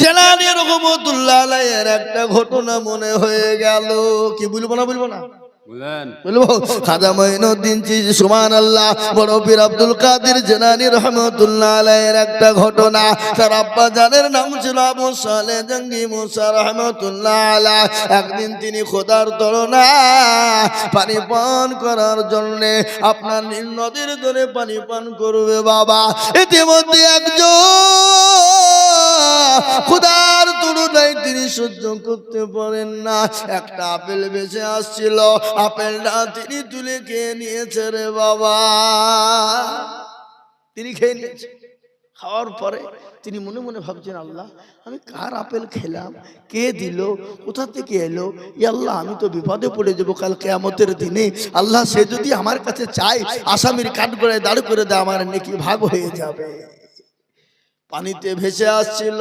জিলানী রহমাতুল্লাহ আলাইহির একটা ঘটনা মনে হয়ে গেল। কি বলবো না বলবো না বলবো? খাজা মঈনুদ্দিন চিশতি সুবহানাল্লাহ, বড় পীর আব্দুল কাদের জিলানী রহমাতুল্লাহ আলাইহির একটা ঘটনা। তার আব্বা জানের নাম ছিল আবু সালেহ জঙ্গি মুসা রহমাতুল্লাহ আলাইহি। একদিন তিনি খোদার তরনায় পানি পান করার জন্য আপনার নীল নদীর জলে পানি পান করবে বাবা। ইতিমধ্যে একজন খোদার তরুণায় তিনি সহ্য করতে পারেন না, একটা আপেল বেঁচে আসছিল, আপেলটা তিনি তুলে খেয়ে নিয়েছে রে বাবা। তিনি খেয়ে নিয়েছে। খাওয়ার পরে তিনি মনে মনে ভাবছেন, আল্লাহ আমি কার আপেল খেলাম, কে দিল, কোথা থেকে এলো? ই আল্লাহ, আমি তো বিপদে পড়ে যাবো কাল কিয়ামতের দিনে। আল্লাহ, সে যদি আমার কাছে চায় আসামির কাঠগড়ায় দাঁড় করে দেয়, আমার নেকি ভাগ হয়ে যাবে। পানিতে ভেসে আসছিল।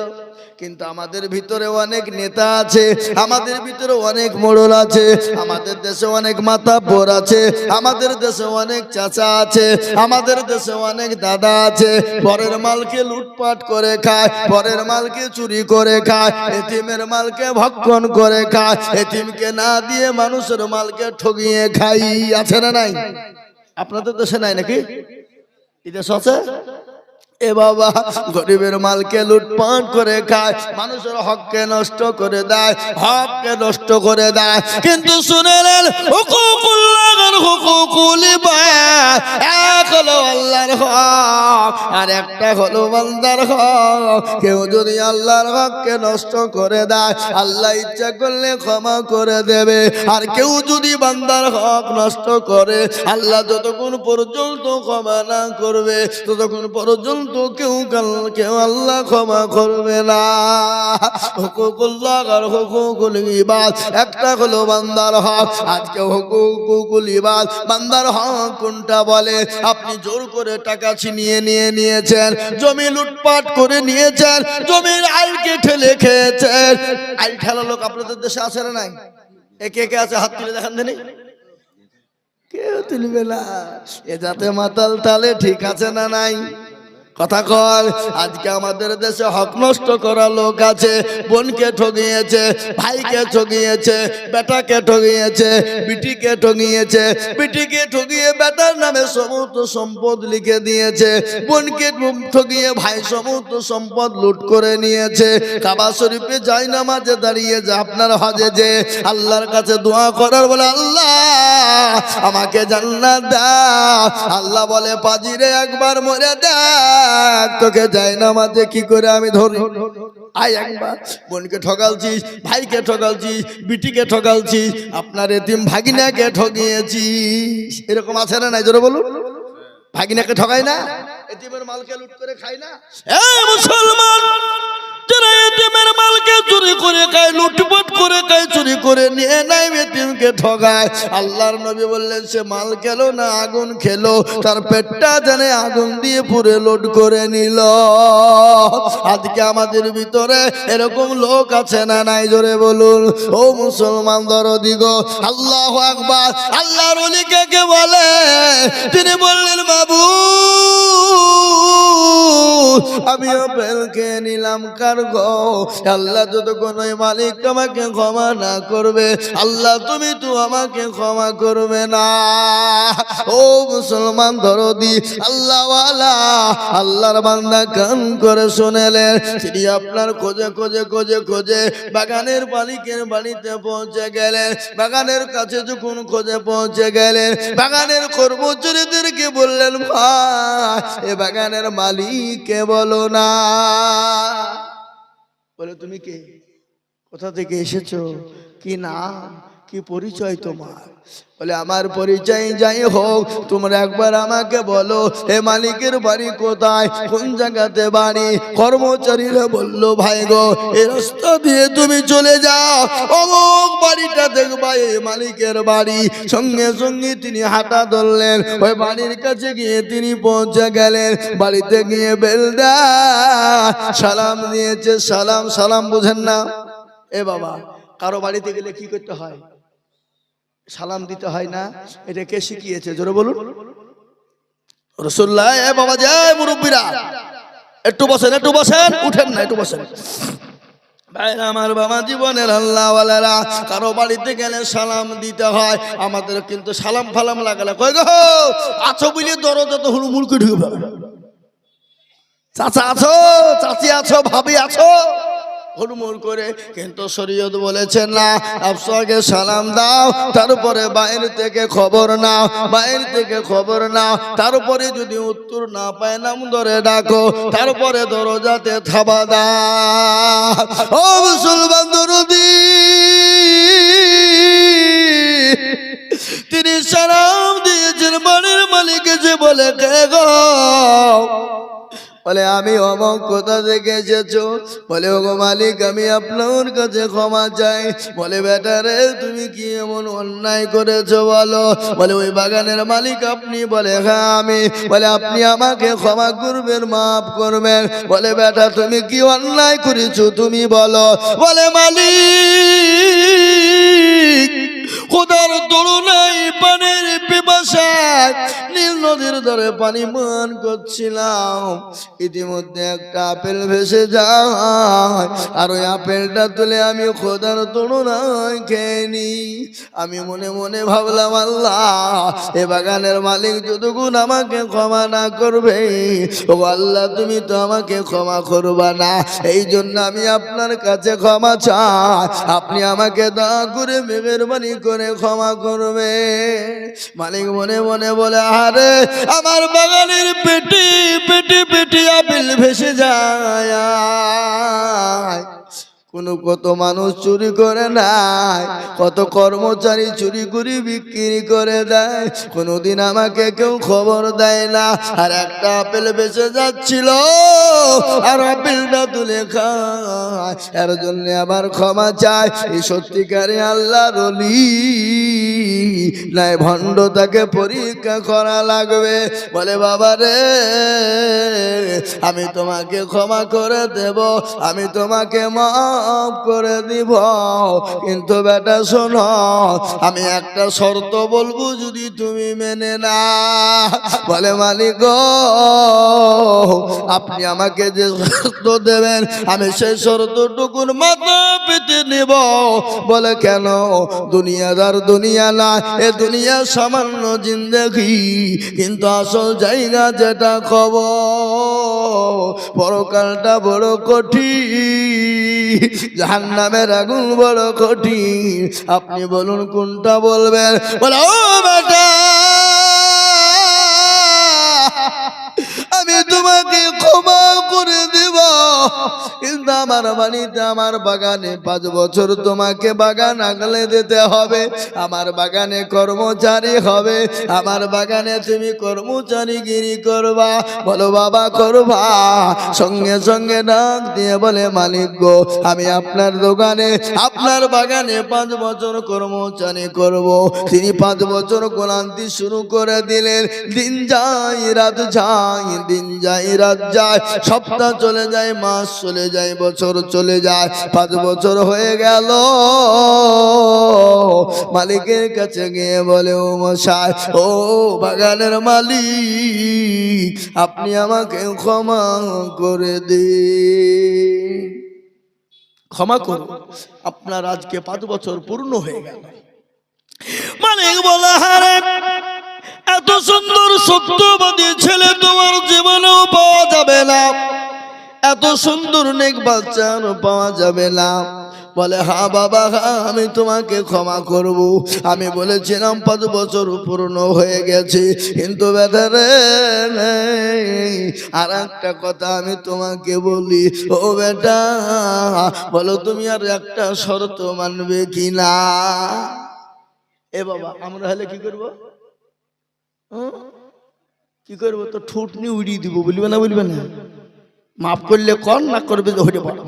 কিন্তু আমাদের ভিতরে অনেক নেতা আছে, আমাদের ভিতরে অনেক মোড়ল আছে, আমাদের দেশে অনেক মাতাব্বর আছে, আমাদের দেশে অনেক চাচা আছে, আমাদের দেশে অনেক দাদা আছে। পরের মালকে লুটপাট করে খায়, পরের মালকে চুরি করে খায়, এতিমের মালকে ভক্ষণ করে খায়, এতিমকে না দিয়ে মানুষের মালকে ঠগিয়ে খাই। আছে না নাই? আপনাদের দেশে নাই নাকি? এই দেশ আছে? এ বাবা, গরিবের মালকে লুটপাট করে খায়, মানুষের হককে নষ্ট করে দেয়, হককে নষ্ট করে দেয়। কিন্তু শুনেলেন, হুকুকুল্লাহর হুকুকুল ইবাদ, এক হলো আল্লাহর হক আর একটা হলো বান্দার হক। কেউ যদি আল্লাহর হককে নষ্ট করে দেয়, আল্লাহ ইচ্ছা করলে ক্ষমা করে দেবে। আর কেউ যদি বান্দার হক নষ্ট করে, আল্লাহ যতক্ষণ পর্যন্ত ক্ষমা না করবে ততক্ষণ পর্যন্ত কেউ আল্লাহ ক্ষমা করবে না। হুকুকুল্লাহ আর হুকুকুল ইবাদ, একটা হলো বান্দার হক। আজকে হুকুকুল ইবাদ, বান্দার হক কোনটা বলে? আপনি জোর করে টাকা ছিনিয়ে নিয়েছেন, জমি লুটপাট করে নিয়েছেন, জমির আইলকে ঠেলে খেয়েছেন। আইল ঠেলা লোক আপনাদের দেশে আছে না নাই? কে কে আছে? হাত তুলে দেখান দেনি। কেউ তুলবে না। এ যাতে মাতাল তালে ঠিক আছে না নাই? কথা কল। আজকে আমাদের দেশে হক নষ্ট করা লোক আছে। বোনকে ঠগিয়েছে, ভাইকে ঠগিয়েছে, বেটাকে ঠগিয়েছে, বিটিকে ঠগিয়েছে, বিটিকে ঠগিয়ে বেটার নামে সমস্ত সম্পদ লিখে দিয়েছে, বোনকে ঠগিয়ে ভাই সমস্ত সম্পদ লুট করে নিয়েছে। কাবা শরীফে যাই নামাজে দাঁড়িয়ে যে আপনার হজে যে আল্লাহর কাছে দোয়া করার বলে, আল্লাহ আমাকে জান্নাত দাও। আল্লাহ বলে, পাজিরে একবার মরে দেখ, তোকে যাই নামাজে কি করে আমি ধরি। আয় একবার। বোনকে ঠগালছিস, ভাইকে ঠগালছিস, বিটিকে ঠগালছিস, আপনার এতিম ভাগিনাকে ঠগিয়েছিস। এরকম আছে না নাই? জোরে বলুন। ভাগিনাকে ঠগাই না, এতিমের মালকে লুট করে খাই না? এই মুসলমান, যারা এতিমের মালকে চুরি করে খায়, লুটপাট করে খায়, চুরি করে নিয়ে নাই, এতিমকে ঠগায়, আল্লাহর নবী বললেন সে মাল খেলো না আগুন খেলো, তার পেটটা জানে আগুন দিয়ে পুরে লোড করে নিল। আজকে আমাদের ভিতরে এরকম লোক আছে না নাই? জোরে বলুন। ও মুসলমান দরদি গো, আল্লাহু আকবার। আল্লাহর ওলি কাকে বলে? তিনি বললেন, বাবু আমি আপেলকে নিলাম কার গো? আল্লাহ যতক্ষণ ওই মালিক আমাকে ক্ষমা না করবে, আল্লাহ তুমি তো আমাকে ক্ষমা করবে না। ও মুসলমান দরদি, আল্লাহওয়ালা, আল্লাহর বান্দা কান করে শুনেলেন। তিনি আপনার খোঁজে খোঁজে খোঁজে খোঁজে বাগানের মালিকের বাড়িতে পৌঁছে গেলেন। বাগানের কাছে যখন খোঁজে পৌঁছে গেলেন, বাগানের কর্মচারীদেরকে বললেন, ভাই এ বাগানের মালিককে বলো না। বলে, তুমি কে? কোথা থেকে এসেছো? কি নাম, কি পরিচয় তোমার? বলে, আমার পরিচয় যাই হোক, তোমরা একবার আমাকে বলো এ মালিকের বাড়ি কোথায়, কোন জায়গাতে বাড়ি? কর্মচারীরা বলল, ভাই গো এই রাস্তা দিয়ে তুমি চলে যাও, অমুক বাড়িটা দেখবা এই মালিকের বাড়ি। সঙ্গে সঙ্গে তিনি হাঁটা ধরলেন, ওই বাড়ির কাছে গিয়ে তিনি পৌঁছে গেলেন। বাড়িতে গিয়ে বেলদা সালাম দিয়েছে। সালাম, সালাম বুঝেন না? এ বাবা, কারো বাড়িতে গেলে কি করতে হয়? সালাম দিতে হয় না? এটা কে শিখিয়েছে? জোরে বলুন। রাসূলুল্লাহ। এ বাবা, যায় মুরব্বীরা, একটু বসেন, একটু বসেন, উঠেন না, একটু বসেন। ভাইরা আমার, বাবা জীবনের আল্লাহওয়ালারা, কারো বাড়িতে গেলে সালাম দিতে হয়। আমাদের কিন্তু সালাম ফালাম লাগালে কই গো আছো বলে দরজা তো হুড়মুড় করে ঢুকে পড়ে। চাচা আছো, চাচি আছো, ভাবি আছো, হুড়মুড় করে। কিন্তু শরীয়ত বলেছেন না, আগে সালাম দাও, তারপরে বাইরে থেকে খবর নাও, বাইরে থেকে খবর নাও, তারপরে যদি উত্তর না পায় নাম ধরে ডাকো, তারপরে দরজাতে থাবা দাও। ও মুসলমান দরদি, তিনি সালাম দিয়েছেন বাড়ির মালিক যে বলে কে গো, বলে আমি অমক কোথা থেকে এসেছো, বলে ওগো মালিক আমি আপনার কাছে ক্ষমা চাই। বলে বেটা রে তুমি কি এমন অন্যায় করেছো বলো, বলে ওই বাগানের মালিক আপনি, বলে হ্যাঁ আমি। বলে আপনি আমাকে ক্ষমা করবেন, মাফ করবেন। বলে বেটা তুমি কি অন্যায় করেছো তুমি বলো। বলে মালিক খোদার তুলনায় পানির পিপাসায় নীল নদীর ধারে পানি পান করছিলাম, ইতিমধ্যে একটা আপেল ভেসে যায়, আর ওই আপেলটা তুলে আমি খোদার তুলনায় খেয়ে নি। আমি মনে মনে ভাবলাম আল্লাহ এ বাগানের মালিক যতক্ষণ আমাকে ক্ষমা না করবে, ও আল্লাহ তুমি তো আমাকে ক্ষমা করবা না, এই জন্য আমি আপনার কাছে ক্ষমা চাই, আপনি আমাকে দয়া করে মেহেরবানি করে ক্ষমা করবে। মালিক মনে মনে বলে আরে আমার বাগানের পেটি পেটি পেটি আপেল ভেসে যায়, কত মানুষ চুরি করে নাই, কত কর্মচারী চুরি করে বিক্রি করে দেয়, কোনোদিন আমাকে কেউ খবর দেয় না। আর একটা আপেল বেঁচে যাচ্ছিল, আর আপেলটা তুলে খায়, এর জন্য আবার ক্ষমা চায়। এই সত্যিকারে আল্লাহর ওলি নাই ভণ্ড, তাকে পরীক্ষা করা লাগবে। বলে বাবা রে আমি তোমাকে ক্ষমা করে দেব, আমি তোমাকে মাফ করে দিব, কিন্তু বেটা শোনো আমি একটা শর্ত বলবো যদি তুমি মেনে না। বলে মালিক গো আপনি আমাকে যে শর্ত দেবেন আমি সেই শর্তটুকুর মাথা পেতে নেব। বলে কেন? দুনিয়াদার দুনিয়া না, এ দুনিয়া সামান্য জিন্দেগি, কিন্তু আসল জায়গা যেটা খবর পরকালটা বড় কঠিন, জাহান্নামের আগুন বড় কঠিন। আপনি বলুন কোনটা বলবেন? বলে ও বেটা আমি তোমাকে ক্ষমা করে দেব, কিন্তু আমার বাড়িতে আমার বাগানে 5 বছর তোমাকে বাগান আগলে দিতে হবে, আমার বাগানে কর্মচারী হবে, আমার বাগানে তুমি কর্মচারীগিরি করবা। বলো বাবা করবা? সঙ্গে সঙ্গে ডাক দিয়ে বলে মালিক গো আমি আপনার দোকানে আপনার বাগানে 5 বছর কর্মচারী করব। তিনি 5 বছর গোলান্তি শুরু করে দিলেন। দিন যায় রাত যায়, দিন যায় রাত যায়, সপ্তাহ চলে যায়, মাস চলে যায়, বছর চলে যায়। 5 বছর হয়ে গেল। মালিকের কাছে গিয়ে বলে ও মশাই, ও বাগানের মালিক আপনি আমাকে ক্ষমা করে দিন, ক্ষমা করুন, আপনার আজকে 5 বছর পূর্ণ হয়ে গেল। মালিক বলে হারে এত সুন্দর সত্যবাদী ছেলে তোমার জীবনেও পাওয়া যাবে না, এত সুন্দর নেক বাচ্চা পাওয়া যাবে না। বলে হ্যাঁ বাবা হ্যাঁ আমি তোমাকে ক্ষমা করব। আমি বলেছিলাম 5 বছর পূর্ণ হয়ে গেছে, কিন্তু বেটা রে আর একটা কথা আমি তোমাকে বলি, ও বেটা বলো তুমি আর একটা শর্ত মানবে কিনা? এ বাবা আমরা হলে কি করবো? কি করবো? তো ঠুটনি উড়িয়ে দিব, বলবে না বলবে না? মাফ করলে কর, না করবে যে হইতে পারো,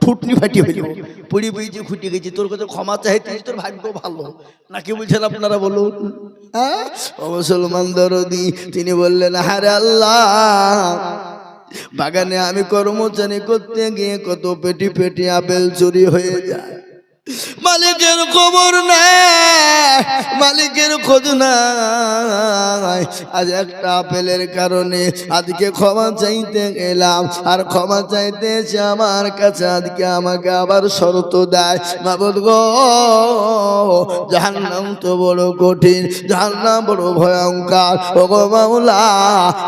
ঠুটনি ফাটিয়ে ফেলব, পড়ি বইছে খুঁটে গেছি, তোর কাছে ক্ষমা চাইতিস, তোর ভাগ্য ভালো নাকি বলছেন আপনারা বলুন? হ্যাঁ ও মুসলমান দরদি, তিনি বললেন হারে আল্লাহ বাগানে আমি কর্মচারী করতে গিয়ে কত পেটি পেটি আপেল চুরি হয়ে যায়। মালিকের খবর নাই, মালিকের খোঁজ নাই। আজ একটা আপেলের কারণে আজকে ক্ষমা চাইতে গেলাম, আর ক্ষমা চাইতে এসে আমার কাছে আজকে আমাকে আবার শর্ত দেয়। মাবুদ গো, জাহান্নাম তো বড় কঠিন, জাহান্নাম বড় ভয়ঙ্কর। ও গো মাওলা,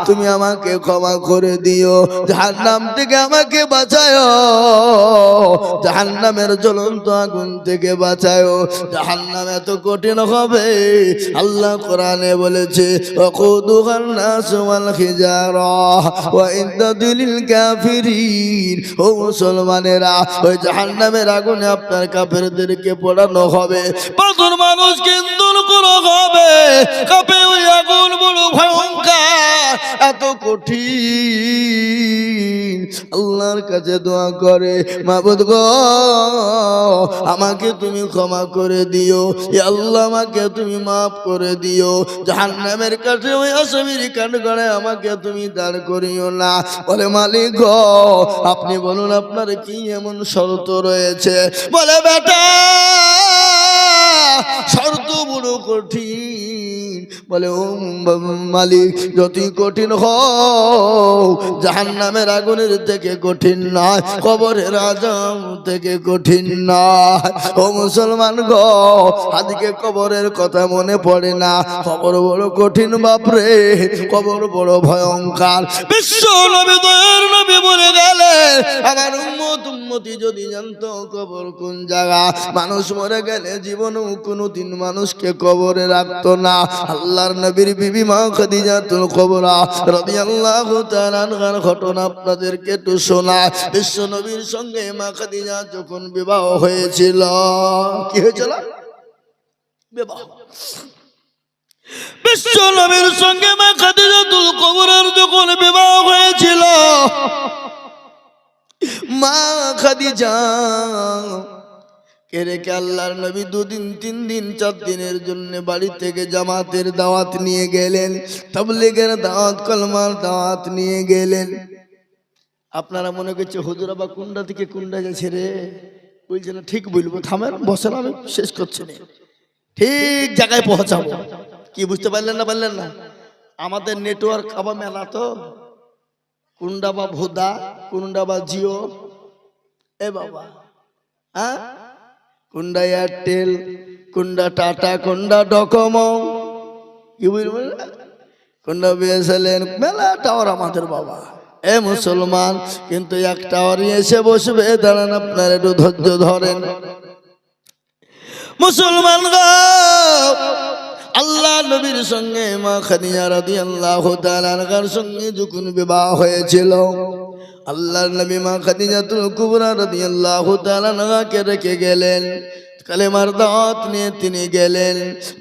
তুমি আমাকে ক্ষমা করে দিও, জাহান্নাম থেকে আমাকে বাঁচায়ো, জাহান্নামের জ্বলন্ত আগুন থেকে বাঁচায়ো। জাহান্নাম এত কঠিন হবে, আল্লাহ কোরআনে বলেছে ওয়াকুদুহান নাস ওয়াল হিজারা ওয়া ইদ্দাতুল লিল কাফিরিন। ও মুসলমানেরা, ওই জাহান্নামের আগুনে আপনার কাফেরদেরকে পোড়ানো হবে, পাথর মানুষকে দূর করা হবে। কাফে ওই আগুন বড় ভয়ঙ্কর, এত কঠিন। আল্লাহর কাছে দোয়া করে, মাবুদ গো, আমাকে তুমি ক্ষমা করে দিও, ইয়া আল্লাহ আমাকে তুমি মাফ করে দিও। জাহান্নামের কাছে ওই আসামির কাঠগড়ায় আমাকে তুমি দাঁড় করিও না। বলে মালিক গো, আপনি বলুন আপনার কি এমন শর্ত রয়েছে? বলে বেটা, শর্ত বড় কঠিন। বলে ও মালিক, যতই কঠিন হোক জাহান্নামের আগুনের থেকে কঠিন নয়, কবরের আযাব থেকে কঠিন নয়। ও মুসলমান গো, আজকে কবরের কথা মনে পড়ে না, কবর বড় কঠিন বাপরে, কবর বড় ভয়ঙ্কর। বিশ্ব নবী দয়ার নবী বলে গেলেন, আমার উম্মতি যদি জানতো কবর কোন জায়গা, মানুষ মরে গেলে জীবনেও কোনোদিন মানুষকে কবরে রাখতো না। আল্লাহর নবীর বিবি মা খাদিজাতুল কুবরা রাদিয়াল্লাহু তাআলা আনহার ঘটনা আপনাদেরকে একটু শোনায়। বিশ্ব নবীর সঙ্গে মা খাদিজা যখন বিবাহ হয়েছিল, কি হয়েছিল? বিবাহ। বিশ্ব নবীর সঙ্গে মা খাদিজাতুল কুবরার যখন বিবাহ হয়েছিল, মা খাদিজা কে রেখে আল্লাহর নবী 2 দিন 3 দিন 4 দিনের জন্য বাড়ি থেকে জামাতের দাওয়াত নিয়ে গেলেন, তাবলীগের দাওয়াত, কলমার দাওয়াত নিয়ে গেলেন। আপনারা মনে করছে হুজুর আবার কুন্ডা থেকে কুন্ডা যাচ্ছে রে, বলছে না, ঠিক বলবো, থামেন, বসেন, আমি শেষ করছি না, ঠিক জায়গায় পৌঁছাবো। কি বুঝতে পারলেন না? পারলেন না? আমাদের নেটওয়ার্ক আবার মেলা তো, কুন্ডা বা ভোদা, কুন্ডা বা জিও, এ বাবা, হ্যাঁ, কুন্ডা এয়ারটেল, কুন্ডা টাটা, কুন্ডা ডকোমো, কি বুঝবেন, কুন্ডা বিএসএনএল, মেলা টাওয়ার আমাদের বাবা। এ মুসলমান, কিন্তু এক টাওয়ারই এসে বসবে, দাঁড়ান, আপনার একটু ধৈর্য ধরেন। মুসলমান গো, আল্লাহ নবীর সঙ্গে মা খাদিজা রাদিয়াল্লাহু তাআলা আনহার সঙ্গে যখন বিবাহ হয়েছিল, আল্লাহর নবী মা খাদিজাতুল কুবরা রাদিয়াল্লাহু তাআলা আনহাকে রেখে গেলেন, কালেমার দাওয়াত নিয়ে তিনি গেলেন,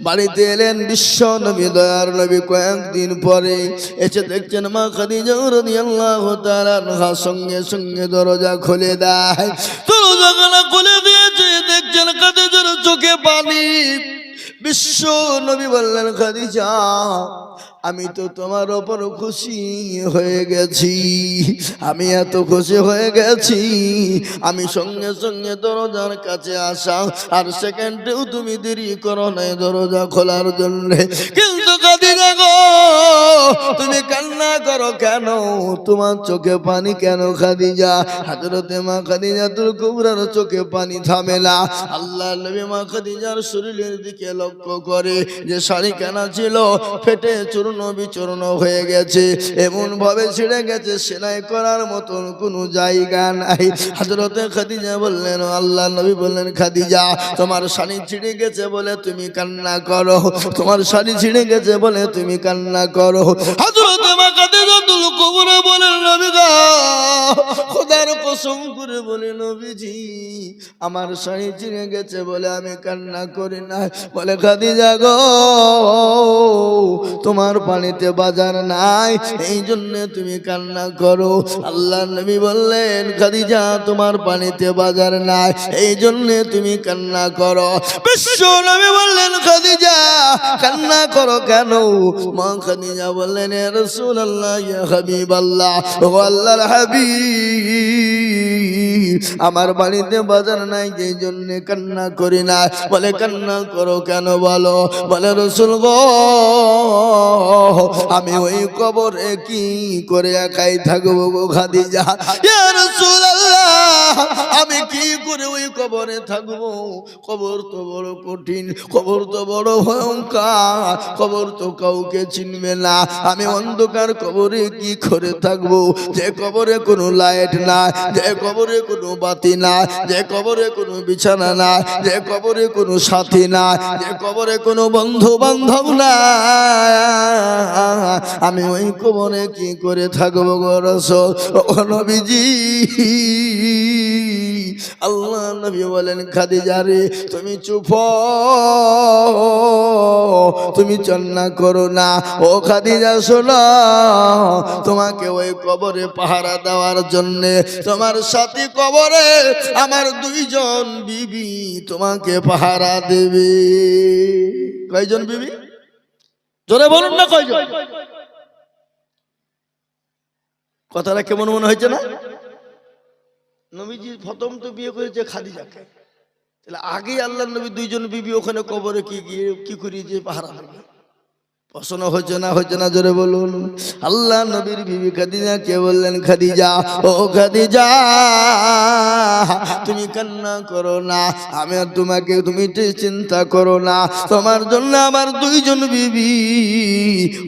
বাড়িতে এলেন। বিশ্ব নবী দয়ার নবী কয়েকদিন পরে এসে দেখছেন মা খাদিজা রাদিয়াল্লাহু তাআলা আনহার সঙ্গে সঙ্গে দরজা খুলে দেয়। দরজা খুলে দিয়েছে, দেখছেন খাদিজার চোখে পানি। বিশ্ব নবী বললেন, খাদিজা, আমি তো তোমার ওপর খুশি হয়ে গেছি, আমি এত খুশি হয়ে গেছি, আমি সঙ্গে সঙ্গে দরজার কাছে আসা, আর সেকেন্ডেও তুমি দেরি করো নাই দরজা খোলার জন্য। কিন্তু খাদিজা গো, তুমি কান্না করো কেন? তোমার চোখে পানি কেন খাদিজা? হযরতে মা খাদিজাতুল কুবরার চোখে পানি থামে না। আল্লাহর নবী মা খাদিজার শরীরের দিকে লক্ষ্য করে, যে শাড়ি কেনা ছিল ফেটে চূর্ণ বিচূর্ণ হয়ে গেছে, এমন ভাবে ছিঁড়ে গেছে, সেলাই করার মতন কোনো জায়গা নাই। হযরতে খাদিজা বললেন, আল্লাহর নবী বললেন, খাদিজা, তোমার শাড়ি ছিঁড়ে গেছে বলে তুমি কান্না করো, তোমার শাড়ি ছিঁড়ে গেছে বলে তুমি কান্না করো। হযরতে মা খাদিজাতুল কুবরা বলেন, নবী গো, খোদার কসম করে বলে, নবীজি, আমার শাড়ি ছিঁড়ে গেছে বলে আমি কান্না করি না। বলে, খাদিজা গো, তোমার পানিতে বাজার নাই, এই জন্য তুমি কান্না করো। আল্লাহর নবী বললেন, খাদিজা, তোমার পানিতে বাজার নাই, এই জন্য তুমি কান্না করো। বিশ্ব নবী বললেন, খাদিজা, কান্না করো কেন? মা খাদিজা বললেন, ইয়া রাসূলুল্লাহ, ইয়া হাবিবাল্লাহ, ও আল্লাহর হাবিব, আমার বাড়িতে বাজার নাই যেই জন্য কান্না করি না। বলে কান্না করো কেন বলো? বলে রাসূল গো আমি ওই কবরে কি করে একাই থাকবো গো খাদিজা। ইয়া রাসূলুল্লাহ আমি কি করে ওই কবরে থাকবো? কবর তো বড় কঠিন, কবর তো বড় ভয়ঙ্কর, কবর তো কাউকে চিনবে না। আমি অন্ধকার কবরে কি করে থাকবো? যে কবরে কোনো লাইট না, যে কবরে কোনো বাতি না, যে কবরে কোনো বিছানা না, যে কবরে কোনো সাথী না, যে কবরে কোনো বন্ধু বান্ধব না, আমি ওই কবরে কি করে থাকবো গো রাসূল? ও নবীজি আল্লাহ নবী বলেন খাদিজা রে তুমি চুপ তুমি চন্না করো না। ও খাদিজা শোনো তোমাকে ওই কবরে পাহারা দেওয়ার জন্য তোমার সাথী কবরে আমার দুইজন বিবি তোমাকে পাহারা দেবে। কয়জন বিবি? জোরে বলুন না কয়জন? কথাটা কেমন মনে হয়েছে না? নবীজি প্রথম তো বিয়ে করেছে খাদিজাকে, তাহলে আগেই আল্লাহ নবী দুইজন বিবি ওখানে কবরে কি গিয়ে কি করিয়েছে পাহারা দেবে। প্রশ্ন হচ্ছে না হচ্ছে না? জোরে বলুন। আল্লাহ নবীর বিবি খাদিজা কে বললেন খাদিজা ও খাদিজা তুমি কান্না করো না, আমি আর তোমাকে তুমি চিন্তা করো না, তোমার জন্য আমার দুইজন বিবি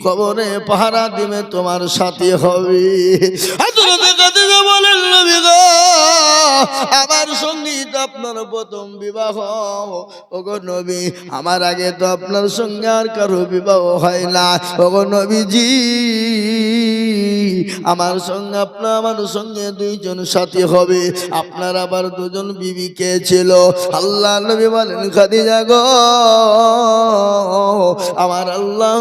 কবরে পাহারা দিবে, তোমার সাথী হবে। খাদিজা বলেন নবী গো আমার সঙ্গী তো আপনার প্রথম বিবাহ, ওগো নবী আমার আগে তো আপনার সঙ্গে আর কারো বিবাহ হয় না। ওগো নবীজি আমার সঙ্গে আমার সঙ্গে দুইজন সাথী হবে, আপনার আবার দুজন বিবি কে ছিল? আল্লাহ নবী বলেন খাদিজা গো আমার আল্লাহ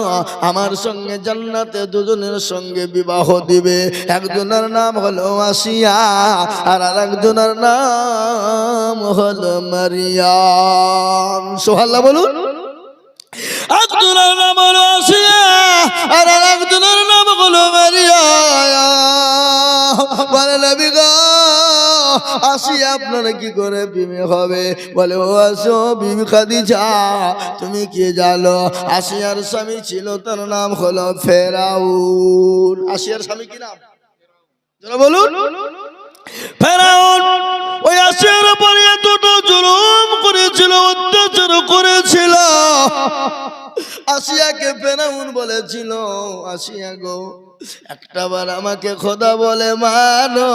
আমার সঙ্গে জান্নাতে দুজনের সঙ্গে বিবাহ দিবে। একজনের নাম হলো আসিয়া আর আরেকজনের নাম হলো মারিয়াম। সুবহানাল্লাহ বলুন। একজনের নাম হলো আসিয়া আর আরেকজনের নাম হলো মারিয়াম। বলে নবী গো আসিয়া আপনারা কি করে বিবি হবে? বলে ও আসো বিবি খাদিজা তুমি কি জানো আসিয়ার স্বামী ছিল তার নাম হলো ফেরাউন। আসিয়ার স্বামী কি নাম বলুন? ফেরাউন। ওই আসিয়ার উপরে এতটা জুলুম করেছিল, অত্যাচার করেছিল। আসিয়াকে ফেরাউন বলেছিল আসিয়া গো একটাবার আমাকে খোদা বলে মানো,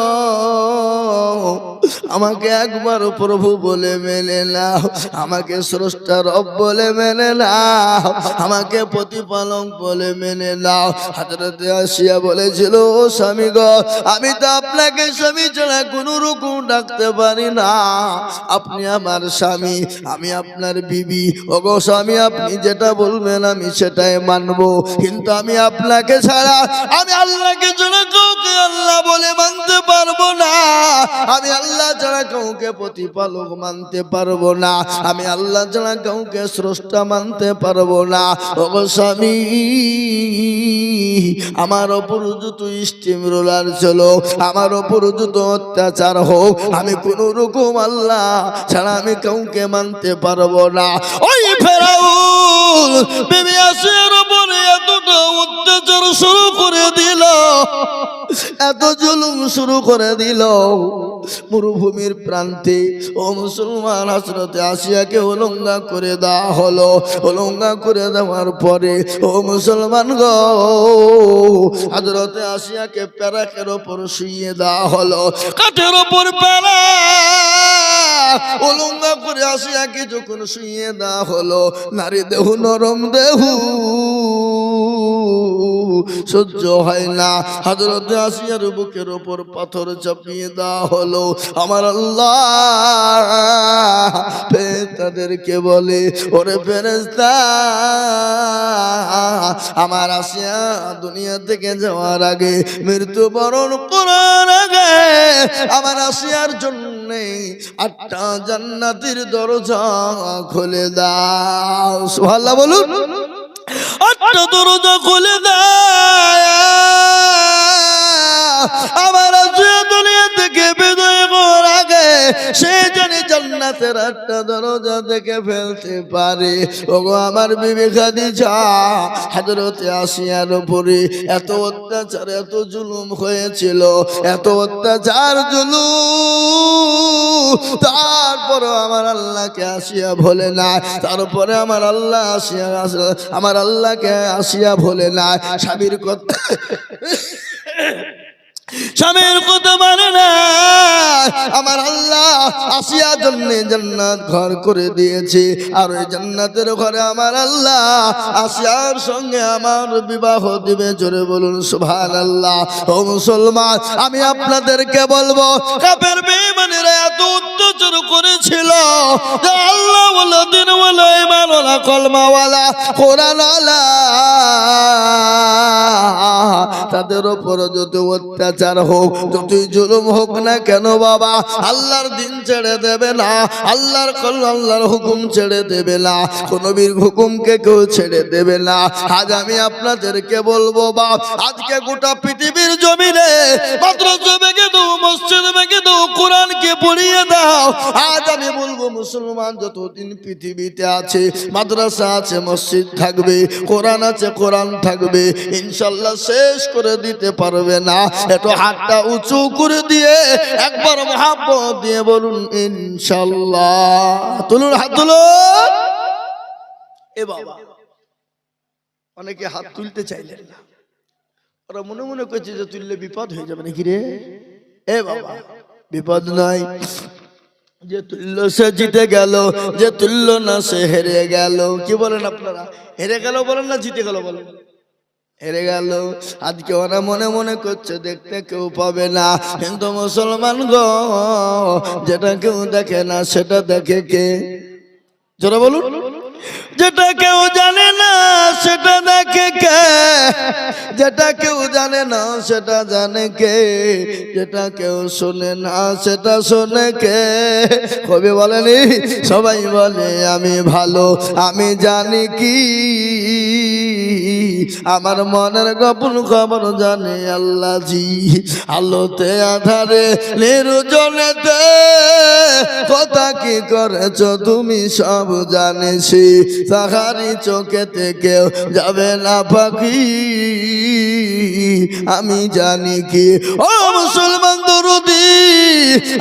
আমাকে একবার প্রভু বলে মেনে নাও, আমাকে স্রষ্টা রব বলে মেনে নাও, আমাকে প্রতিপালক বলে মেনে নাও। হযরত আসিয়া বলেছিল ও স্বামী গো আমি তো আপনাকে স্বামী ছাড়া কোনো রকম ডাকতে পারি না, আপনি আমার স্বামী আমি আপনার বিবি। ওগো স্বামী আপনি যেটা বলবেন আমি সেটাই মানবো, কিন্তু আমি আপনাকে ছাড়া আমি আল্লাহকে ছাড়া কাউকে আল্লাহ বলে মানতে পারবো না, আমি আল্লাহ ছাড়া কাউকে প্রতিপালক মানতে পারবো না, আমি আল্লাহ ছাড়া কাউকে স্রষ্টা মানতে পারবো না। ওগো স্বামী আমার ওপর যত স্টিম রোলার চলো, আমার ওপর যত অত্যাচার হোক, আমি কোন রকম আল্লাহ ছাড়া আমি কাউকে মানতে পারবো না। ওই ফেরাউন বিবি আসিয়ার উপরে এতটা অত্যাচার শুরু করে দিল, এত জুলুম শুরু করে দিল। মরুভূমির প্রান্তে ও মুসলমান হযরত আসিয়াকে উলঙ্গা করে দেওয়া হলো। উলঙ্গা করে দেওয়ার পরে ও মুসলমান গো হযরত আসিয়াকে প্যারাকের ওপর শুইয়ে দেওয়া হলো, কাঠের ওপর প্যারা উলঙ্গা করে আসিয়াকে যখন শুইয়ে দেওয়া হলো, নারী দেহ নরম দেহ সহ্য হয় না, হযরত আসিয়ার বুকের ওপর পাথর চাপিয়ে দেওয়া হলো। আমার আল্লাহ ফেরেশতাদেরকে বলে ওরে ফেরেশতা আমার আসিয়া দুনিয়া থেকে যাওয়ার আগে মৃত্যুবরণ করার আগে আমার আসিয়ার জন্য 8টা জান্নাতের দরজা খুলে দাও। সুবহানাল্লাহ বলুন। 8টা দরজা খুলে দাও, আমার আসিয়া দুনিয়া থেকে বিদায় করার আগে সে জানি জান্নাতের 8টা দরজা থেকে ফেলতে পারে। ওগো আমার বিবি খাদিজা, হযরতে আসিয়ার উপরে এত অত্যাচার এত জুলুম হয়েছিল, এত অত্যাচার জুলুম, তারপরে আমার আল্লাহকে আসিয়া ভোলে না। তারপরে আমার আল্লাহকে আসিয়া ভোলে না। স্বামীর কথা মানে না। আমার আল্লাহ আসিয়া জন্য জান্নাত ঘর করে দিয়েছে, আর ওই জান্নাতের ঘরে আমার আল্লাহ আসিয়ার সঙ্গে আমার বিবাহ দিবে। জোরে বলুন সুবহানাল্লাহ। ও মুসলমান, আমি আপনাদেরকে বলবো, কাফের বেঈমানেরা এত অত্যাচার করেছিল যে আল্লাহ ওয়ালা দিন ওয়ালা ঈমান ওয়ালা কলমা ওয়ালা কোরআন ওয়ালা, তাদের উপর যত অত্যাচার হোক, যতই জুলুম হোক না কেন বাবা, আল্লাহর দিন ছেড়ে দেবে না, আল্লাহর হুকুম ছেড়ে দেবে না, কোন নবীর হুকুমকে কেউ ছেড়ে দেবে না। আজ আমি আপনাদেরকে বলবো বাপ, আজকে গোটা পৃথিবীর জমিনে মাদ্রাসা ভেঙে দাও, মসজিদ ভেঙে দাও, কোরআনকে পড়িয়ে দাও। আজ আমি বলবো মুসলমান যতদিন পৃথিবীতে আছে, মাদ্রাসা আছে, মসজিদ থাকবে, কোরআন আছে, কোরআন থাকবে, ইনশাআল্লাহ শেষ করে দিতে পারবে না। একটু হাতটা উঁচু করে দিয়ে একবার মহব্বত দিয়ে বলুন ইনশাআল্লাহ। তুলুন, হাত তুলুন। এ বাবা, অনেকে হাত তুলতে চাইলেন না, ওরা মনে মনে করছে যে তুললে বিপদ হয়ে যাবে নাকি রে। এ বাবা, বিপদ নয়। যে তুললো সে জিতে গেল, যে তুললো না সে হেরে গেল। কি বলেন আপনারা? হেরে গেল বলেন না জিতে গেল বলেন? হেরে গেল। আজকে ওরা মনে মনে করছে দেখতে কেউ পাবে না, কিন্তু মুসলমান গো, যেটা কেউ দেখে না সেটা দেখে কে? জোরে বলুন। যেটা কেউ জানে না সেটা দেখে কে? যেটা কেউ জানে না সেটা জানে কে? যেটা কেউ শোনে না সেটা শোনে কে? কবি বলেনি, সবাই বলে আমি ভালো, আমি জানি কি, আমার মনের গোপন খবর জানে আল্লাহ জি। আলোতে আধারে নির্জনেতে কথা কি করেছ তুমি সব জানেছি, তাহারি চোখেতে কেউ যাবে না পাখি, আমি জানি কি। ও মুসলমান দরদি,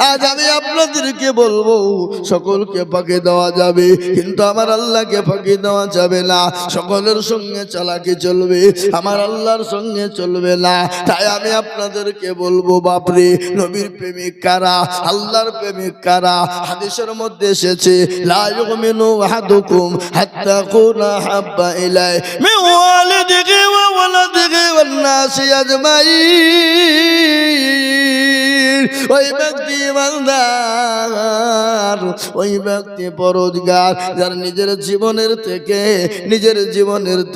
আজ আমি আপনাদেরকে বলবো, সকলকে ফাঁকি দেওয়া যাবে, কিন্তু আমার আল্লাহকে ফাঁকি দেওয়া যাবে না। সকলের সঙ্গে চালাকি চলবে, আমার আল্লাহর সঙ্গে চলবে না। তাই আমি আপনাদেরকে বলবো, বাপরে, নবীর প্রেমিক কারা, আল্লাহর প্রেমিক কারা? হাদিসের মধ্যে এসেছে, লা ইউমিনু আহাদুকুম হাত্তা কুনা হাব্বা ইলাইহি মিন ওয়ালিদিহি ওয়া ওয়ালাদিহি ওয়ান নাসি আজমাইন। ওই ব্যক্তি ইমানদার, ওই ব্যক্তি পরোজগার, যার নিজের জীবনের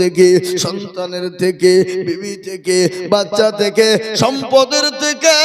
থেকে, সন্তানের থেকে, বিবি থেকে, বাচ্চা থেকে, সম্পদের থেকে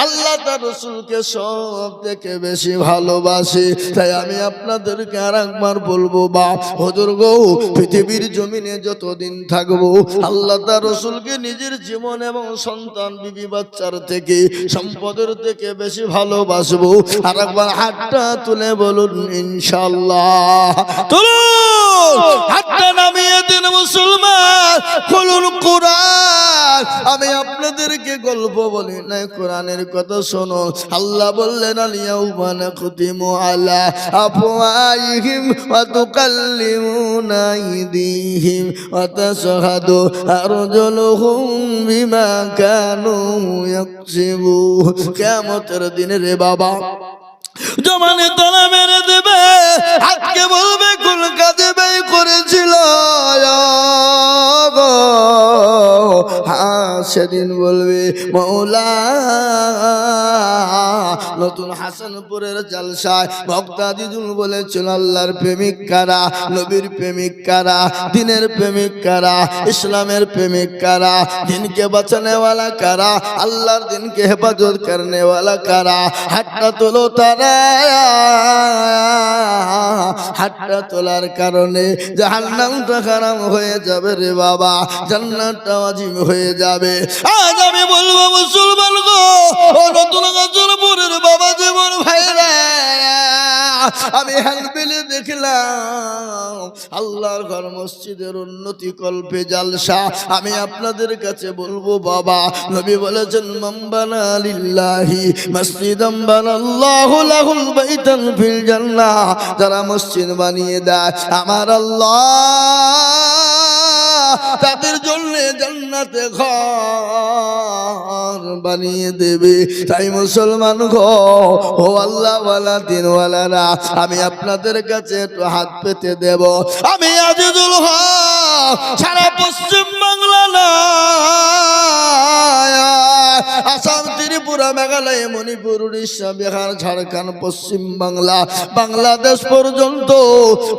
আল্লাহ তার রাসূলকে সব থেকে বেশি ভালোবাসে। তাই আমি আপনাদেরকে আর একবার বলবো, বা হুজুর গো, পৃথিবীর জমিনে যতদিন থাকবো, আল্লাহ তার রাসূলকে নিজের জীবন এবং সন্তান, বিবি, বাচ্চার থেকে, সম্পদের থেকে বেশি ভালোবাসবো। আর একবার হাতটা তুলে বলুন ইনশাআল্লাহ। তুলুন, হাতটা নামিয়ে দিন মুসলমান, খুলুন কোরআন। আমি আপনাদেরকে গল্প বলি না, কোরআনের কথা শোনো। আল্লাহ বললেন, আল-ইয়াউমা নাখতিমু আলা আফওয়াহিহিম ওয়া তুকাল্লিমুনা আইদিহিম ওয়া তাশহাদু আরজুলুহুম বিমা কানু ইয়াকসিবুন। কিয়ামতের দিনে রে বাবা, জমানে তালা মেরে দেবে, হাতকে বলবে কোন কাজে ব্যয় করেছিল। সেদিন বলবে, মৌলা, নতুন হাসানপুরের জালসায় বক্তা দিদুল বলেছিল, আল্লাহর প্রেমিক কারা, নবীর প্রেমিক কারা, দিনের প্রেমিক কারা, ইসলামের প্রেমিক কারা, দিনকে বাঁচানে ওয়ালা কারা, আল্লাহর দিনকে হেফাজত করনে ওয়ালা কারা? হাতটা তোলো তারা। হাতটা তোলার কারণে জাহান্নামটা হারাম হয়ে যাবে রে বাবা, জান্নাতটা ওয়াজিব হয়ে যাবে। আজ আমি বলবো মুসলমান গো, ও নতুন হাসানপুরের বাবা জীবন ভাইরা, আমি হেলবেলে দেখলাম আল্লাহর ঘর মসজিদের উন্নতি কল্পে জালসা। আমি আপনাদের কাছে বলবো বাবা, নবী বলেছেন মান বানা লিল্লাহি মসজিদাম বানাল্লাহু লাহুল বাইতান ফিল জান্নাহ। যারা মসজিদ বানিয়ে দেয় আমার আল্লাহ তাদের জন্য জান্নাতে ঘর বানিয়ে দেবে। তাই মুসলমান গো, ও আল্লাহ ওয়ালা দিনওয়ালারা, আমি আপনাদের কাছে একটু হাত পেতে দেব। আমি আজিজুল হক সারা পশ্চিম বাংলা না, আসাম, ত্রিপুরা, মেঘালয়, মণিপুর, উড়িষ্যা, বিহার, ঝাড়খণ্ড, পশ্চিম বাংলা, বাংলাদেশ পর্যন্ত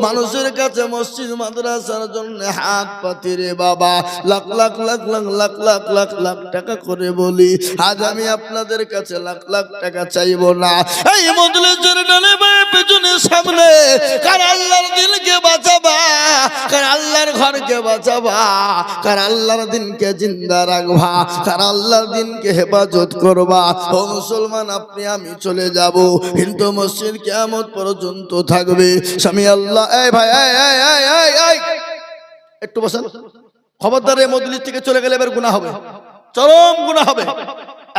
মানুষের কাছে মসজিদ মাদ্রাসার জন্য হাত পাতি রে বাবা। লাখ লাখ লাখ লাখ লাখ লাখ লাখ লাখ টাকা করে বলি, আজ আমি আপনাদের কাছে লাখ লাখ টাকা চাইবো না। এই মজলিসের ডানে বায়ে পেছনে সামনে কার আল্লাহর দিনকে বাঁচাবা, কার আল্লাহর ঘরকে বাঁচাবা, কার আল্লাহর দিনকে জিন্দা রাখবা, কার আল্লাহর দিনকে হেফাজত করবা। ও মুসলমান, আপনি আমি চলে যাব, কিন্তু মসজিদ কিয়ামত পর্যন্ত থাকবে। স্বামী আল্লাহ, এই ভাই একটু বসেন। খবরদার এই মজলিস থেকে চলে গেলে এবার গুনাহ হবে, চরম গুনাহ হবে।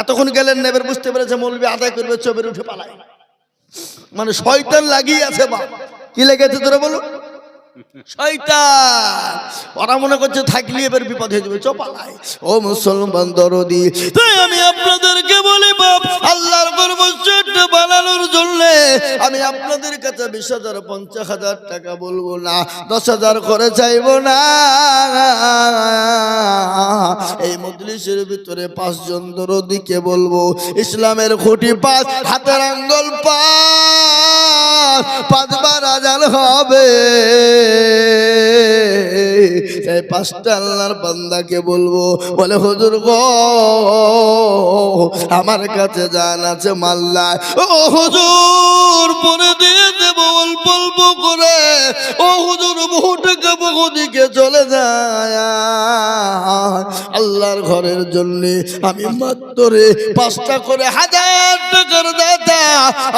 এতক্ষণ গেলেন না, এবার বুঝতে পেরেছে মৌলবি আদায় করবে, চোখের উঠে পালায়। মানে শয়তান লাগিয়ে আছে। বা কি লেগেছে তোরা বলো? শয়তান। ওরা মনে করছে থাকলে এবার বিপদ হয়ে যাবে, চো পালায়। ও মুসলমান দরদি, তাই আমি আপনাদেরকে বলি বাপ, আল্লাহর ঘর মসজিদ বানানোর জন্য আমি আপনাদের কাছে 20,000 50,000 টাকা বলবো না, 10,000 করে চাইবো না। এই মজলিসের ভিতরে 5 জন দরদিকে বলবো, ইসলামের খুঁটি 5, হাতের আঙ্গুল 5, 5 বার আজান হবে। এই 5টা আল্লাহর বান্দাকে বলবো, বলে হুজুর গো আমার কাছে জান আছে মাল্লা, ও হুজুর পরে দিয়ে দেব অল্প অল্প করে। ও হুজুর বহু টাকা বহু দিকে চলে যায়, আল্লাহর ঘরের জন্য আমি মাত্র 5টা করে 1000 টাকার দাতা,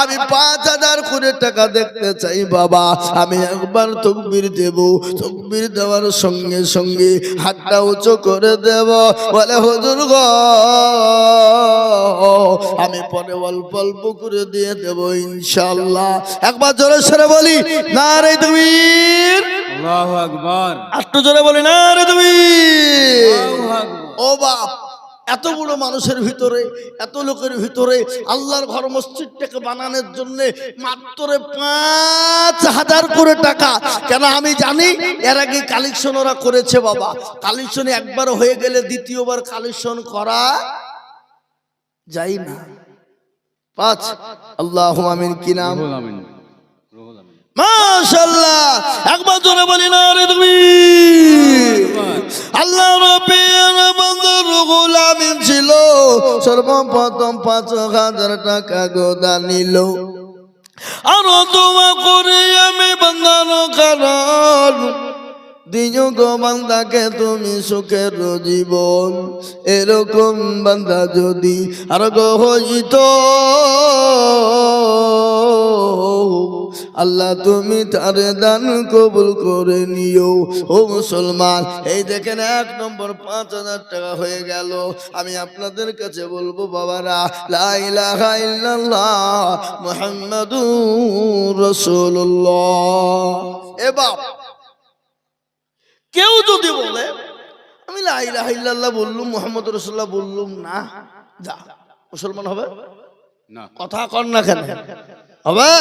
আমি 5,000 করে টাকা দেখতে চাই বাবা। আমি একবার তাকবীর দেব, তাকবীর দেওয়ার সঙ্গে সঙ্গে হাতটা উঁচু করে দেব, বলে হুজুর গো আমি পরে অল্প অল্প করে দিয়ে দেব ইনশাআল্লাহ। একবার জোরে সরে বলি নারে তাকবীর, আল্লাহু আকবার। একটু জোরে বলি নারে তাকবীর, আল্লাহু আকবার। ও বাপ, এত বড় মানুষের ভিতরে, এত লোকের ভিতরে আল্লাহর ঘর মসজিদটাকে বানানোর জন্য মাত্র 5,000 করে টাকা। কেন আমি জানি এর আগে কালেকশন ওরা করেছে বাবা। কালেকশন একবার হয়ে গেলে দ্বিতীয়বার কালেকশন করা যায় না। 5 আল্লাহুম্মা আমিন। কি নাম? মাশাআল্লাহ। একবার জোরে বলি না রে তুমি। আল্লাহ রাব্বিল বান্দার গোলামিন ছিল, সর্বপ্রথম 5,000 টাকা গোদা নিল। আর দোয়া করে আমি বান্দার কারণ দিও গো বান্দাকে তুমি সুখের জীবন। এরকম বান্দা যদি আর গো হইতো, আল্লাহ তুমি তার দান কবুল করে নিও। ও মুসলমান, এই দেখেন 1 নম্বর 5,000 টাকা হয়ে গেল। আমি আপনাদের কাছে বলবো বাবারা, লা ইলাহা ইল্লাল্লাহ মুহাম্মাদুর রাসূলুল্লাহ। এ বাপ, কেউ যদি বলে আমি লা ইলাহা ইল্লাল্লাহ বললুম, মুহাম্মদুর রাসূলুল্লাহ বললুম না, যা মুসলমান হবে না? কথা কর না কেন? হবে?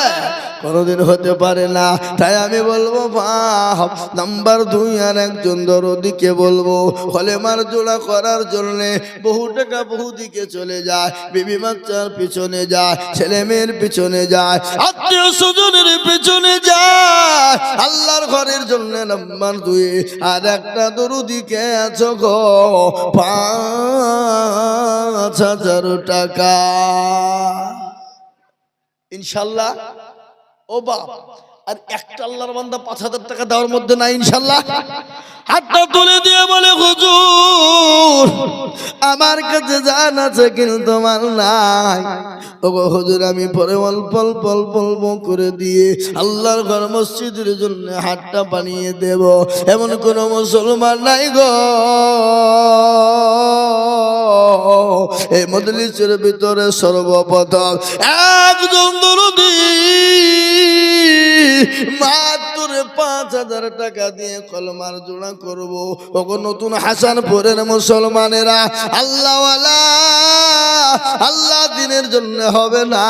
কোনদিন হতে পারে না। তাই আমি বলবো বাপ, নাম্বার 2 আর একজন দরদিকে বলবো, কলেমার জোড়া করার জন্য বহু টাকা বহু দিকে চলে যায়, বিবি বাচ্চার পিছনে যায়, ছেলে মেয়ের পিছনে যায়, আত্মীয় স্বজনের পিছনে যায়, আল্লাহর ঘরের জন্য নাম্বার 2 আর একটা দরদিকে আছো গো 5,000 টাকা ইনশাল্লাহ। ও বাপ, আর একটা আল্লাহর বান্দা 5,000 টাকা দেওয়ার মধ্যে নাই ইনশাআল্লাহ? হাতটা তুলে দিয়ে বলে হুজুর আমার কাছে জান আছে কিন্তু মাল নাই। ওগো হুজুর আমি পরে অল্প অল্প অল্প অল্প করে দিয়ে আল্লাহর ঘর মসজিদের জন্য হাতটা বানিয়ে দেব, এমন কোন মুসলমান নাই গো। এই মজলিসের ভিতরে সর্বপ্রথম একজন দরদি মাত্র 5,000 টাকা দিয়ে কলমার জোড়া করব। ওগো নতুন হাসানপুরের মুসলমানেরা, আল্লাহওয়ালা আল্লাহ দিনের জন্য হবে না।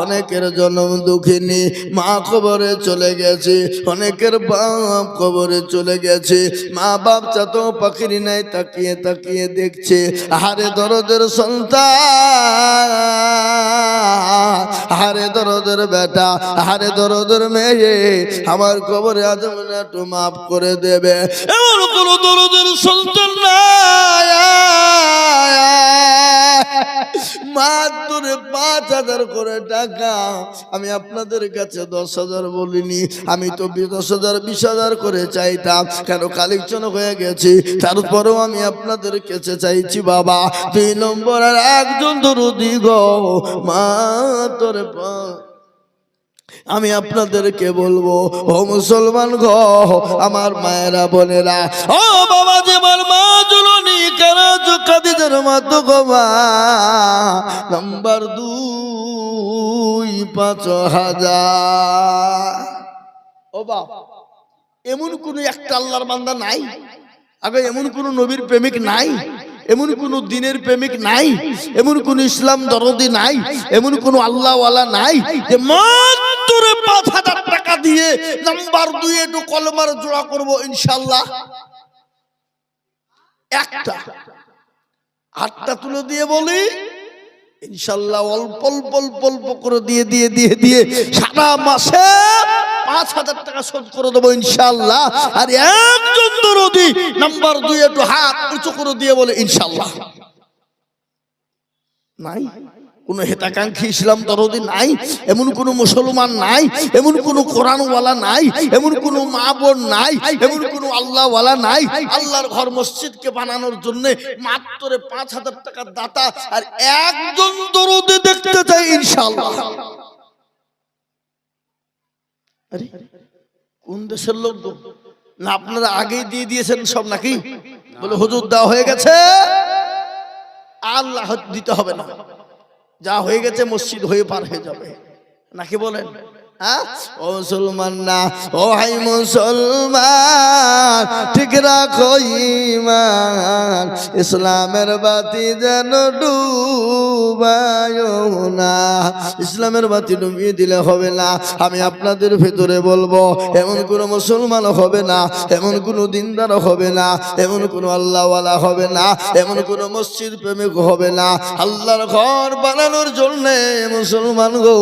অনেকের জন্ম দুঃখিনী মা কবরে চলে গেছে, অনেকের বাপ কবরে চলে গেছে, মা বাপ চাতো পাখিরি নাই তাকিয়ে তাকিয়ে দেখছে। আহারে দরদের সন্তান, আহারে দরদের বেটা, আহারে দরদের মেয়ে, আমার কবরে আজম একটু মাফ করে দেবে, এমন কোন দরদের সন্তান নাই। মাত্র 5,000 করে টাকা। আমি আপনাদের কাছে 10,000 বলিনি, আমি তো 10,000 20,000 করে চাইতাম, কেন কালেকশন হয়ে গেছে। তারপরেও আমি আপনাদের কাছে চাইছি বাবা 2 নম্বর আর একজন দরদি গো মাত্র। আমি আপনাদেরকে বলবো ও মুসলমান গো, আমার মায়েরা বোনেরা, ও বাবা যে আমার মা জননী কারাজ খাদিজার মতো গো মা। নাম্বার 2 5,000। ও বাপ, এমন কোন একটা আল্লাহর বান্দা নাই আগে, এমন কোন নবীর প্রেমিক নাই, এমন কোন দিনের প্রেমিক নাই, এমন কোন ইসলাম দরদি নাই, এমন কোন আল্লাহওয়ালা নাই যে মাত্র 5,000 টাকা দিয়ে নাম্বার 2 একটু কলমার জোড়া করব ইনশাআল্লাহ। একটা হাতটা তুলে দিয়ে বলি ইনশাআল্লাহ অল্প অল্প অল্প অল্প করে দিয়ে দিয়ে দিয়ে দিয়ে সারা মাসে 5,000 টাকা শোধ করে দেবো ইনশাআল্লাহ। আর একজন দরদি নাম্বার 2 একটু হাত উঁচু করে দিয়ে বলে ইনশাআল্লাহ। নাই কোন হেতাকাঙ্ক্ষী ইসলাম দরদি নাই, এমন কোন মুসলমান নাই, এমন কোন কোরআনওয়ালা নাই, এমন কোন মা বোন নাই, এমন কোন আল্লাহওয়ালা নাই। আল্লাহর ঘর মসজিদকে বানানোর জন্য মাত্র 5,000 টাকার দাতা আর একজন দরদি দেখতে চাই ইনশাআল্লাহ। আরে কোন দেশের লোক গো? না আপনারা আগেই দিয়ে দিয়েছেন সব নাকি? বলে হুজুর দেওয়া হয়ে গেছে, আল্লাহ দিতে হবে না, যা হয়ে গেছে মসজিদ হয়ে পার হয়ে যাবে নাকি বলেন? হ্যাঁ ও মুসলমান না, ও হাই মুসলমান ঠিক রাখো ঈমান, ইসলামের বাতি যেন ডুবায়ো না। ইসলামের বাতি ডুবিয়ে দিলে হবে না। আমি আপনাদের ভেতরে বলবো এমন কোন মুসলমান হবে না, এমন কোন দিনদার হবে না, এমন কোন আল্লাহওয়ালা হবে না, এমন কোন মসজিদ প্রেমিক হবে না। আল্লাহর ঘর বানানোর জন্য মুসলমান গো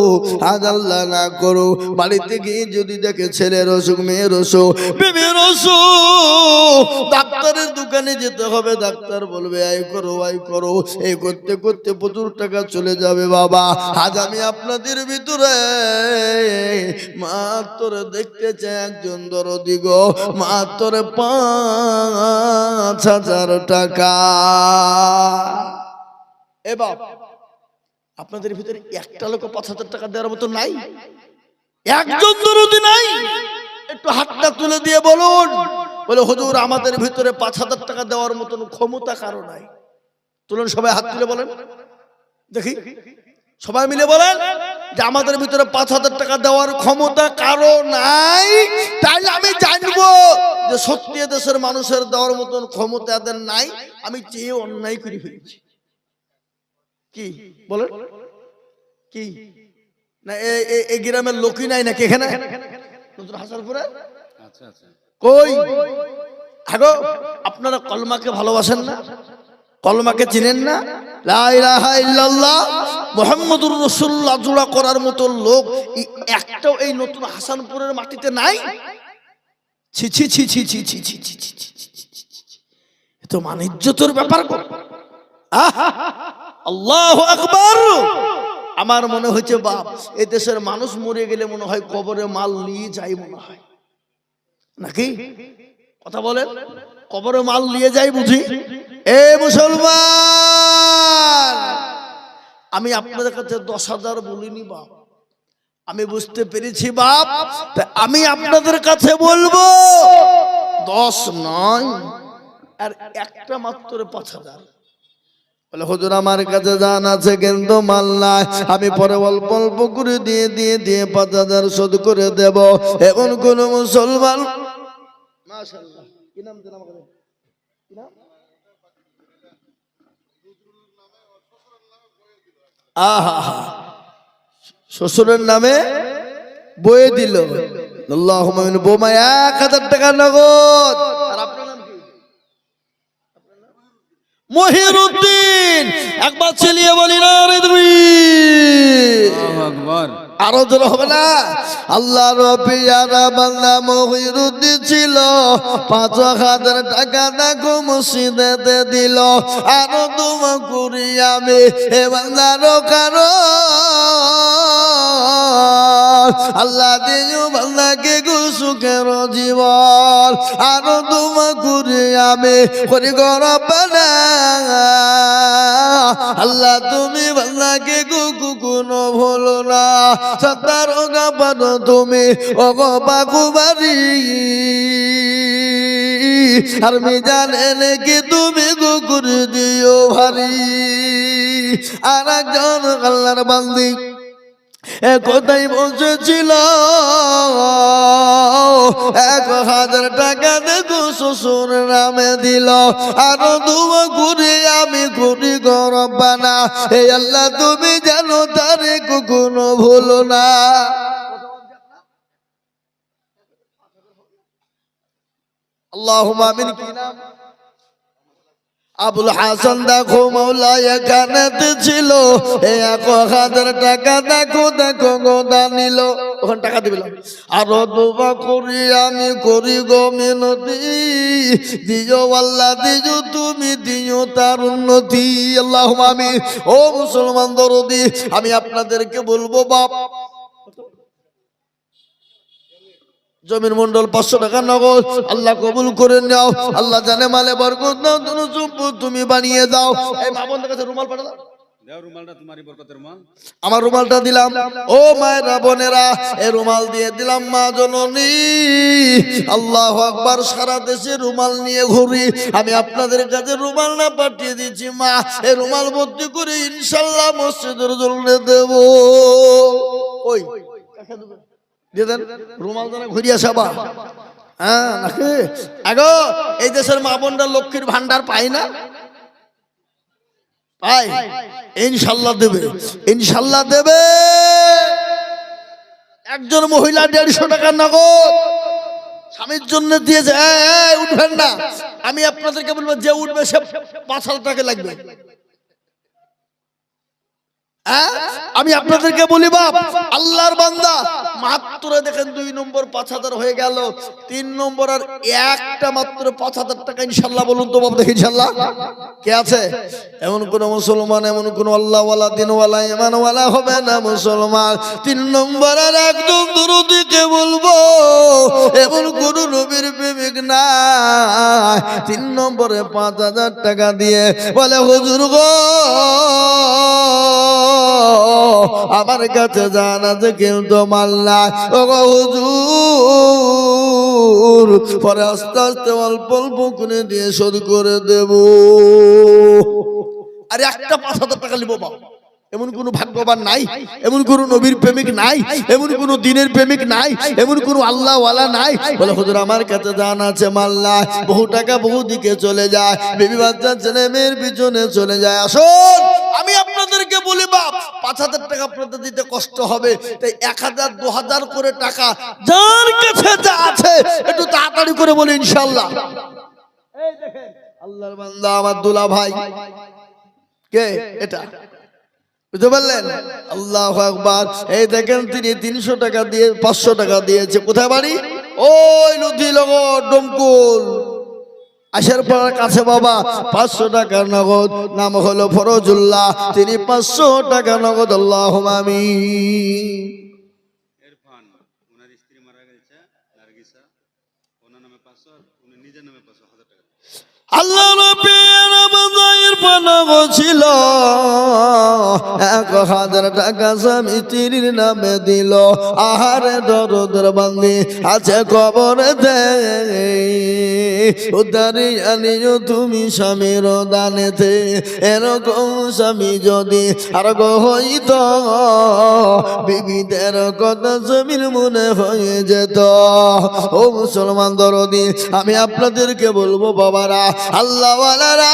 আজ আল্লাহ না করো বাড়িতে গিয়ে যদি দেখে ছেলের অসুখ, মেয়ের অসুখ, বেবির অসুখ, ডাক্তারের দোকানে যেতে হবে, ডাক্তার বলবে আয় করো আয় করো, এই করতে করতে প্রচুর টাকা চলে যাবে বাবা। আজ আমি আপনাদের ভিতরে মাত্র দেখতে চাই একজন দরদি গো মাত্র 5,000 টাকা। এ বাপ, আপনাদের ভিতরে একটা লোক 5,000 টাকা দেওয়ার মতো নাই? একজন দরদি নাই? একটু হাতটা তুলে দিয়ে বলুন। বলে হুজুর আমাদের ভিতরে 5,000 টাকা দেওয়ার মতন ক্ষমতা কারো নাই। তুলুন সবাই হাত তুলে বলেন দেখি, সবাই মিলে বলেন যে আমাদের ভিতরে 5,000 টাকা দেওয়ার ক্ষমতা কারো নাই। তাই আমি জানবো যে সত্যি দেশের মানুষের দেওয়ার মতন ক্ষমতা এদের নাই, আমি চেয়ে অন্যায় করে ফেলেছি। কি বলেন? কি না এই গ্রামের লোকই নাই নাকি এখানে নতুন হাসানপুরে? কই আগো আপনারা কলমাকে ভালোবাসেন না? কলমাকে চিনেন না? লা ইলাহা ইল্লাল্লাহ মুহাম্মাদুর রাসূলুল্লাহ জোড়া করার মতো লোক একটাও এই নতুন হাসানপুরের মাটিতে নাই। ছি ছি ছি ছি ছি ছি ছি ছি ছি, এত মান ইজ্জতের ব্যাপার গো। আল্লাহু আকবার। আমার মনে হচ্ছে বাপ এই দেশের মানুষ মরে গেলে মনে হয় কবরে মাল নিয়ে যায় মনে হয়, নাকি কথা বলেন? কবরে মাল নিয়ে যাই বুঝি? এ মুসলমান, আমি আপনাদের কাছে 10,000 বলিনি বাপ, আমি বুঝতে পেরেছি বাপ, আমি আপনাদের কাছে বলবো 10 নয় আর একটা মাত্র 5,000। বলে হুজুর আমার কাছে জান আছে কিন্তু মাল নাই, আমি পরে অল্প অল্প করে দিয়ে 5,000 শোধ করে দেব। এমন কোন মুসলমান, মাশাআল্লাহ, কি নাম দেন আমাকে? কি নাম? আহা, শ্বশুরের নামে বয়ে দিল। আল্লাহুম্মা আমিন। বোমা 1,000 টাকা নগদ। আর আপনার নাম কি? মহিরুদ্দিন। একবার চালিয়ে বলি না রে তুমি, আল্লাহু আকবার। আরো জোরে হবে না? আল্লাহ রবিয়ারা বান্দা মহিরুদ্দিন ছিল, 5,000 টাকা দেখো মসজিদেতে দিল। আরো দোয়া করি আমি এ বান্দার কারো আল্লাহ দিও বান্দাকে গো সুখের জীবন। আরো দোয়া করি আমি করি গরবানা, আল্লাহ তুমি বান্দাকে গো কোনো ভুলো না। সত্তার ওগা পানো তুমি ওগো বাকুবারি, আর মিজানে নাকি তুমি গো করে দিও ভারী। আর একজন আল্লাহর বান্দি কোথায় বসেছিল, 1,000 টাকা দেখো শ্বশুর নামে দিল। আরো দোয়া করি আমি করি গরবানা, হে আল্লাহ তুমি জানো তারে কখনো ভুলো না। আল্লাহুম্মা আমিন। কি নাম? আবুল হাসান। দেখো মৌলা এখানেতে ছিল, 1,000 টাকা দেখো দেখো গোদা নিল, ওখানে টাকা দিবে। আরো দোয়া করি আমি করি গো মিনতি, দিও আল্লাহ দিও তুমি দিও তার উন্নতি। আল্লাহুম্মা আমিন। ও মুসলমান দরদি, আমি আপনাদেরকে বলবো বাপ, জমির মন্ডল 500 টাকা নগদ, আল্লাহ কবুল করে নাও। আল্লাহ জানে মালে বরকত দাও, তুমি বানিয়ে দাও। এই মা বোনদের কাছে রুমাল পাঠা দাও। আমার রুমালটা দিলাম। ও মায়েরা বোনেরা, এই রুমাল দিয়ে দিলাম মা জননী। আল্লাহু আকবার। সারা দেশে রুমাল নিয়ে ঘুরি, আমি আপনাদের কাছে রুমাল না পাঠিয়ে দিচ্ছি মা, এই রুমাল ভর্তি করে ইনশাআল্লাহ মসজিদের জন্য দেব। ওই রুমাল দানা ঘুরিয়া সাবা, হ্যাঁ নাকি? আগো এই দেশের মা বোনরা লক্ষ্মীর ভান্ডার পায় না? পায়, ইনশাআল্লাহ দেবে, ইনশাআল্লাহ দেবে। একজন মহিলা 150 টাকা নগদ স্বামীর জন্য দিয়েছে। উঠবেন না, আমি আপনাদেরকে বলবো যে উঠবে সে 5,000 টাকা লাগবে। আমি আপনাদেরকে বলি বাপ, আল্লাহর বান্দা মাত্র দেখেন 2 নম্বর 5,000 হয়ে গেল, 3 নম্বর আর একটা মাত্র 5,000 টাকা ইনশাআল্লাহ। বলুন তো বাপ দেখি ইনশাআল্লাহ কে আছে? এমন কোন মুসলমান, এমন কোন আল্লাহওয়ালা দিনওয়ালা ইমানওয়ালা হবে না মুসলমান। 3 নম্বর আর একদম দরদিকে বলবো, এমন কোন নবীর প্রেমিক নাই 3 নম্বরে 5,000 টাকা দিয়ে বলে হুজুর গো আমার কাছে জানা যে কিন্তু মাল্লা, ও হুজুর পরে আস্তে আস্তে অল্প অল্প করে দিয়ে শোধ করে দেব। আরে একটা 5,000 টাকা নিব বাবা, এমন কোন ভাগ্যবান নাই, এমন কোন নবীর প্রেমিক নাই, এমন কোন দিনের প্রেমিক নাই, এমন কোন আল্লাহওয়ালা নাই বলে হুজুর আমার কাছে জানা আছে মাল্লা, বহু টাকা বহু দিকে চলে যায়, বেবি বাচ্চা ছেলে মেয়ের পিছনে চলে যায়। আসুন আমি আপনাদেরকে বলি বাপ, 5,000 টাকা আপনাদের দিতে কষ্ট হবে, তাই 1,000 2,000 করে টাকা যার কাছে যা আছে একটু তাড়াতাড়ি করে বলি ইনশাআল্লাহ। এই দেখেন আল্লাহর বান্দা আমার দুলা ভাই, কে এটা বুঝতে পারলেন? আল্লাহু আকবার। এই দেখেন তিনি 300 টাকা দিয়ে 500 টাকা দিয়েছে। কোথায় বাড়ি? ওই নদী লগর ডমকুল। আসার পর কাছে বাবা 500 টাকা নগদ, নাম হলো ফরজুল্লাহ, তিনি 500 টাকা নগদ, আল্লাহুম্মা আমিন। ইরফান, ওনার স্ত্রী মারা গেছে নার্গিসা, ওনার নামে 500 আর উনি নিজের নামে 500, 1000 টাকা। আল্লাহ নবীর বাজাইর পানাগো ছিল 1000 টাকা স্বামীর নামে দিল। আহারে দরদের বান্দি আছে কবরেতে, উদ্ধারে আনিও তুমি স্বামীর দানেতে। এরকম স্বামী যদি আর গো হইত, বিবিদের কথা স্বামীর মনে হয়ে যেত। ও মুসলমান দরদি, আমি আপনাদেরকে বলবো বাবারা, আল্লাহওয়ালারা,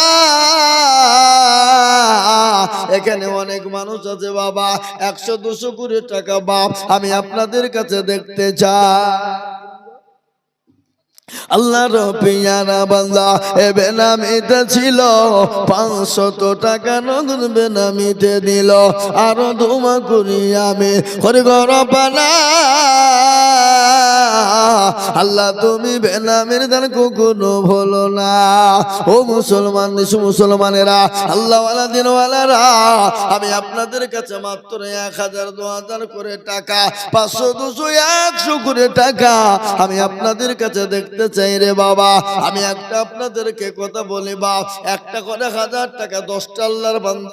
এখানে অনেক মানুষ আছে বাবা 100-200 কোটি টাকা বাপ আমি আপনাদের কাছে দেখতে চাই। আল্লাহর পিয়ারা বান্দা এ বেনামিতে ছিল 500 টাকা নগদ বেনামিতে দিল। আরো ধুমা করি আমি হরিগর পানা, আল্লাহ তুমি বেনামির দান কখনো ভুলো না। ও মুসলমান, মুসলমানেরা, আল্লাহওয়ালা দিনওয়ালারা, আমি আপনাদের কাছে মাত্র 1000-2000 করে টাকা, 500-200-100 করে টাকা আমি আপনাদের কাছে দেখতে চাই রে বাবা। আমি একটা আপনাদেরকে কথা বলি বাপ, একটা করে 1000 টাকা 10টা আল্লাহর বান্দা